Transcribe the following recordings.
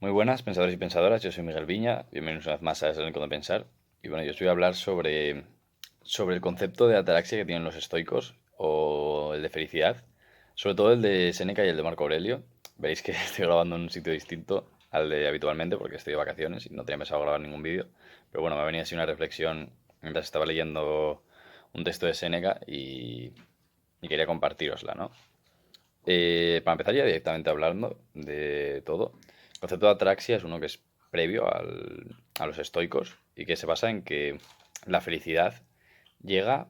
Muy buenas, pensadores y pensadoras. Yo soy Miguel Viña. Bienvenidos una vez más a Es el Rincón de Pensar. Y bueno, yo os voy a hablar sobre el concepto de ataraxia que tienen los estoicos o el de felicidad. Sobre todo el de Séneca y el de Marco Aurelio. Veréis que estoy grabando en un sitio distinto al de habitualmente porque estoy de vacaciones y no tenía pensado grabar ningún vídeo. Pero bueno, me ha venido así una reflexión mientras estaba leyendo un texto de Séneca y quería compartirosla, ¿no? Para empezar ya directamente hablando de todo, el concepto de atraxia es uno que es previo a los estoicos y que se basa en que la felicidad llega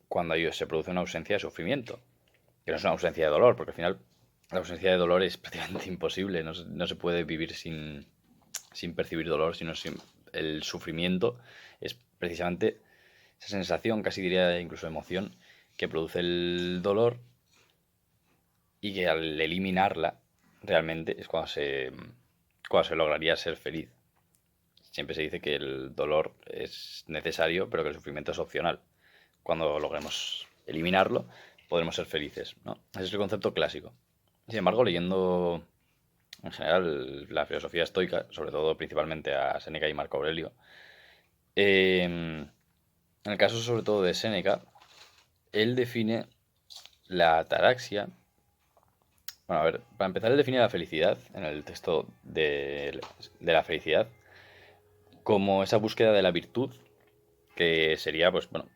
cuando se produce una ausencia de sufrimiento, que no es una ausencia de dolor, porque al final la ausencia de dolor es prácticamente imposible, no se puede vivir sin percibir dolor, sino sin el sufrimiento es precisamente esa sensación, casi diría incluso emoción, que produce el dolor y que al eliminarla realmente es cuando se lograría ser feliz. Siempre se dice que el dolor es necesario, pero que el sufrimiento es opcional. Cuando logremos eliminarlo, podremos ser felices, ¿no? Ese es el concepto clásico. Sin embargo, leyendo en general la filosofía estoica, sobre todo principalmente a Séneca y Marco Aurelio, en el caso sobre todo de Séneca, él define la ataraxia. Bueno, a ver, para empezar, él define la felicidad en el texto de la felicidad como esa búsqueda de la virtud, que sería, pues, bueno,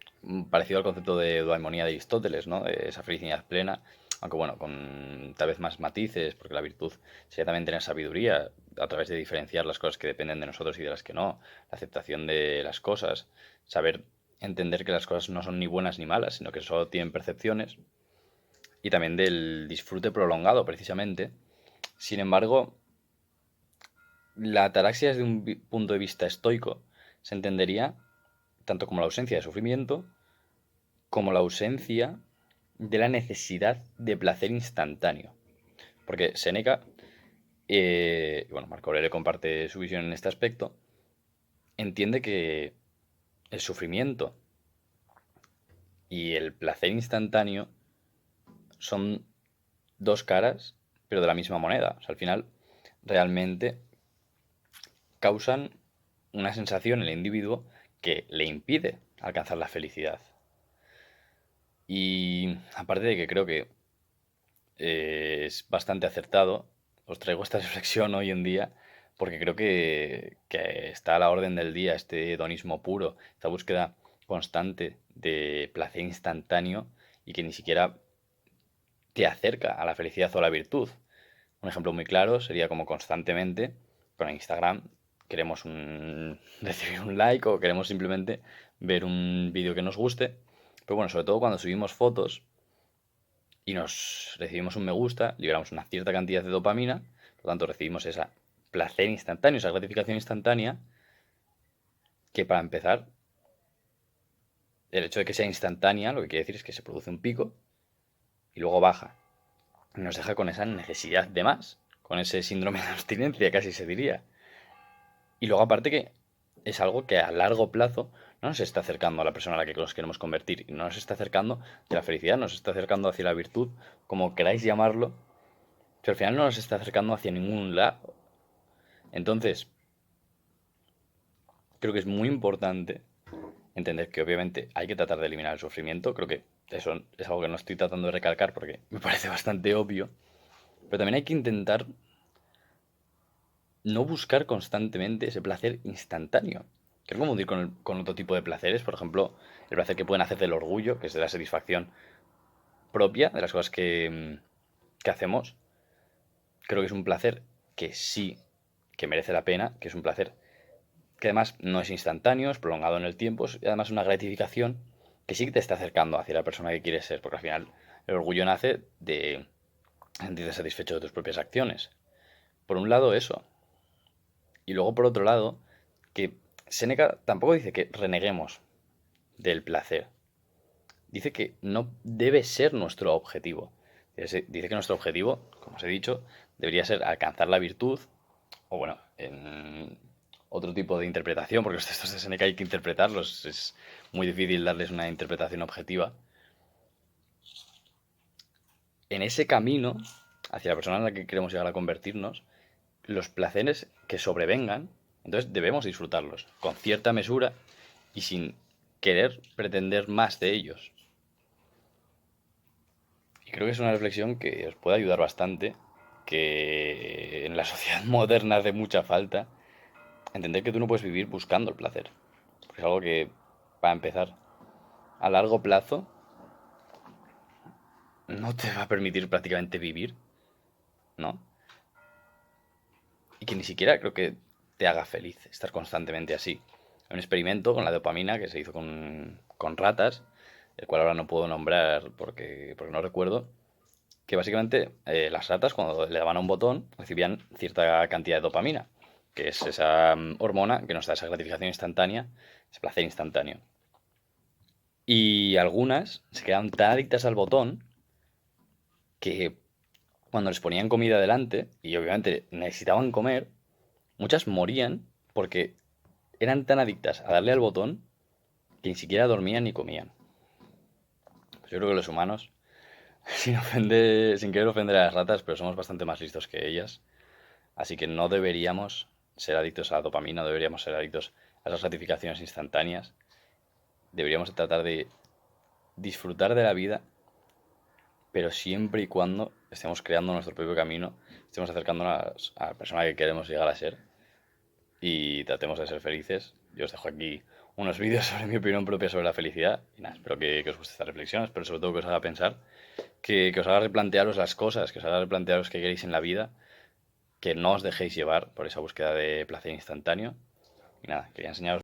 parecido al concepto de eudaimonia de Aristóteles, ¿no? De esa felicidad plena, aunque bueno, con tal vez más matices, porque la virtud sería también tener sabiduría a través de diferenciar las cosas que dependen de nosotros y de las que no, la aceptación de las cosas, saber entender que las cosas no son ni buenas ni malas, sino que solo tienen percepciones, y también del disfrute prolongado, precisamente. Sin embargo, la ataraxia desde un punto de vista estoico se entendería tanto como la ausencia de sufrimiento, como la ausencia de la necesidad de placer instantáneo. Porque Séneca, y bueno, Marco Aurelio comparte su visión en este aspecto, entiende que el sufrimiento y el placer instantáneo son dos caras, pero de la misma moneda. O sea, al final, realmente causan una sensación en el individuo que le impide alcanzar la felicidad. Y aparte de que creo que es bastante acertado, os traigo esta reflexión hoy en día porque creo que está a la orden del día este hedonismo puro, esta búsqueda constante de placer instantáneo y que ni siquiera te acerca a la felicidad o a la virtud. Un ejemplo muy claro sería como constantemente con Instagram queremos recibir un like o queremos simplemente ver un vídeo que nos guste. Pero bueno, sobre todo cuando subimos fotos y nos recibimos un me gusta, liberamos una cierta cantidad de dopamina, por lo tanto recibimos ese placer instantáneo, esa gratificación instantánea, que para empezar, el hecho de que sea instantánea, lo que quiere decir es que se produce un pico y luego baja. Y nos deja con esa necesidad de más, con ese síndrome de abstinencia, casi se diría. Y luego aparte que es algo que a largo plazo no nos está acercando a la persona a la que nos queremos convertir, y no nos está acercando hacia la felicidad, nos está acercando hacia la virtud, como queráis llamarlo, pero al final no nos está acercando hacia ningún lado. Entonces, creo que es muy importante entender que obviamente hay que tratar de eliminar el sufrimiento. Creo que eso es algo que no estoy tratando de recalcar porque me parece bastante obvio. Pero también hay que intentar no buscar constantemente ese placer instantáneo. Quiero confundir con otro tipo de placeres, por ejemplo, el placer que pueden hacer del orgullo, que es de la satisfacción propia de las cosas que hacemos. Creo que es un placer que sí, que merece la pena, que es un placer que además no es instantáneo, es prolongado en el tiempo, y además una gratificación que sí que te está acercando hacia la persona que quieres ser, porque al final el orgullo nace de sentirte satisfecho de tus propias acciones. Por un lado eso, y luego por otro lado, que Séneca tampoco dice que reneguemos del placer, dice que no debe ser nuestro objetivo. Dice que nuestro objetivo, como os he dicho, debería ser alcanzar la virtud, o bueno, en otro tipo de interpretación, porque los textos de Seneca hay que interpretarlos, es muy difícil darles una interpretación objetiva. En ese camino, hacia la persona en la que queremos llegar a convertirnos, los placeres que sobrevengan, entonces debemos disfrutarlos con cierta mesura y sin querer pretender más de ellos. Y creo que es una reflexión que os puede ayudar bastante, que en la sociedad moderna hace mucha falta, entender que tú no puedes vivir buscando el placer. Porque es algo que, para empezar, a largo plazo no te va a permitir prácticamente vivir, ¿no? Y que ni siquiera creo que te haga feliz estar constantemente así. Hay un experimento con la dopamina que se hizo con ratas, el cual ahora no puedo nombrar porque no recuerdo, que básicamente las ratas cuando le daban a un botón recibían cierta cantidad de dopamina, que es esa hormona que nos da esa gratificación instantánea, ese placer instantáneo. Y algunas se quedaban tan adictas al botón que cuando les ponían comida delante, y obviamente necesitaban comer, muchas morían porque eran tan adictas a darle al botón que ni siquiera dormían ni comían. Pues yo creo que los humanos, sin querer ofender a las ratas, pero somos bastante más listos que ellas. Así que no deberíamos ser adictos a la dopamina, no deberíamos ser adictos a esas gratificaciones instantáneas. Deberíamos tratar de disfrutar de la vida, pero siempre y cuando estemos creando nuestro propio camino, estemos acercándonos a la persona que queremos llegar a ser y tratemos de ser felices. Yo os dejo aquí unos vídeos sobre mi opinión propia sobre la felicidad. Y nada, espero que os guste esta reflexión, espero sobre todo que os haga pensar, que os haga replantearos las cosas, que os haga replantearos qué queréis en la vida, que no os dejéis llevar por esa búsqueda de placer instantáneo. Y nada, quería enseñaros